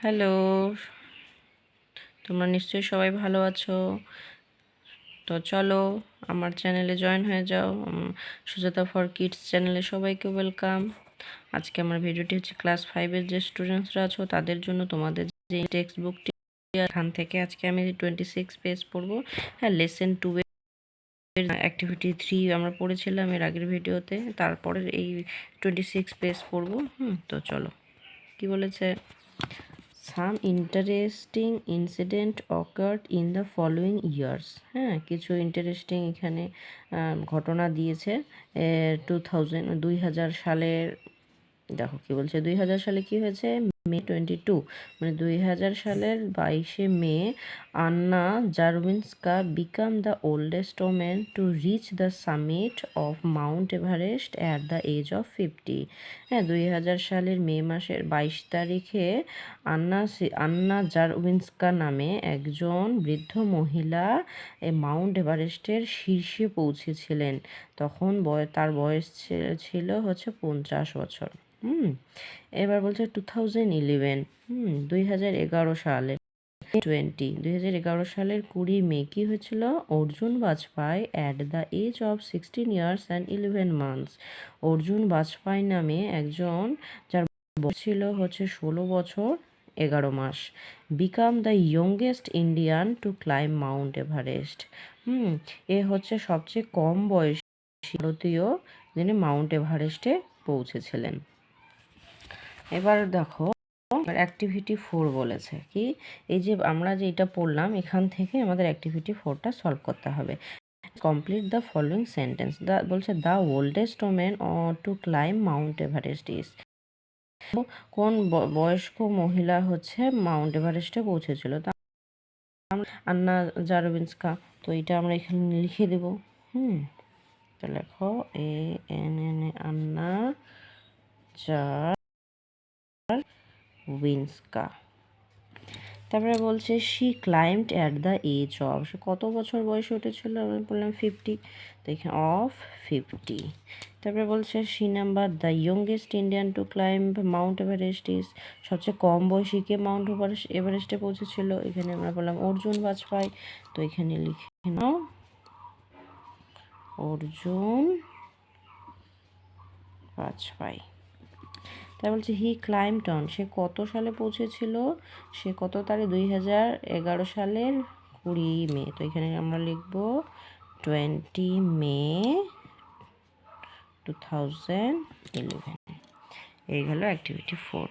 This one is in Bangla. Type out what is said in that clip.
হ্যালো, তোমরা নিশ্চয়ই সবাই ভালো আছো। তো চলো আমার চ্যানেলে জয়েন হয়ে যাও। সুজাতা ফর কিডস চ্যানেলে সবাইকে ওয়েলকাম। আজকে আমার ভিডিওটি হচ্ছে ক্লাস 5-এর যে স্টুডেন্টসরা আছো তাদের জন্য। তোমাদের যে টেক্সট বুকটি এখান থেকে আজকে আমি 26 পেজ পড়বো। হ্যাঁ, লেসন 2 এর অ্যাক্টিভিটি 3 আমরা পড়েছিলাম এর আগের ভিডিওতে। তারপরে এই 26 পেজ পড়বো। তো চলো, কি বলেছে? Some interesting incident occurred in the following years. হ্যাঁ, কিছু ইন্টারেস্টিং এখানে ঘটনা দিয়েছে। 2000 সালের, দেখো কি বলছে। 2000 সালে কি হয়েছে? মে 22, মানে 2000 সালের 22শে মে Anna Czerwinska became the oldest women to reach the summit of Mount Everest at the age of 50। হ্যাঁ, 2000 সালের মে মাসের 22 তারিখে আন্না জারভিন্সকা নামে একজন বৃদ্ধ মহিলা মাউন্ট এভারেস্টের শীর্ষে পৌঁছেছিলেন। তখন তার বয়স ছিল হচ্ছে 50 বছর। এবার বলছে 2011, 2011 সালে 2011 সালের 20 মে কি হয়েছিল? Arjun Bajpai at the age of 16 years and 11 months. Arjun Bajpai নামে একজন, যার বয়স ছিল হচ্ছে 16 বছর 11 মাস, became the youngest Indian to climb Mount Everest. এ হচ্ছে সবচেয়ে কম বয়সী ভারতীয় যিনি মাউন্ট এভারেস্টে পৌঁছেছিলেন। এবার দেখো অ্যাক্টিভিটি 4 বলেছে কি, এই যে আমরা যে এটা পড়লাম এখান থেকে আমাদের অ্যাক্টিভিটি 4টা সলভ করতে হবে। Complete the following sentence. বলছে the oldest women to climb Mount Everest is. কোন বয়স্ক মহিলা হচ্ছে মাউন্ট এভারেস্টে পৌঁছেছিল? তা আন্না জারভিন্সকা। তো এটা আমরা এখানে লিখে দেব। তো লেখো ANN আন্না জারভিন্সকা। তারপরে বলছে she climbed at the age of, সে কত বছর বয়সে উঠেছিল? আমি বললাম 50, তো এখানে অফ 50। তারপরে বলছে C number the youngest Indian to climb Mount Everest is, সবচেয়ে কম বয়সী কে মাউন্ট এভারেস্টে পৌঁছেছিল? এখানে আমরা বললাম অর্জুন বাজপাই। তো এখানে লিখে নাও অর্জুন বাজপাই। তাই বলছে হি ক্লাইম্বড অন, সে কত সালে পৌঁছেছিল? সে কত তারিখ? 2011 সালের 20 মে। তো এখানে আমরা লিখব 20 মে 2011। এই হলো অ্যাক্টিভিটি 4।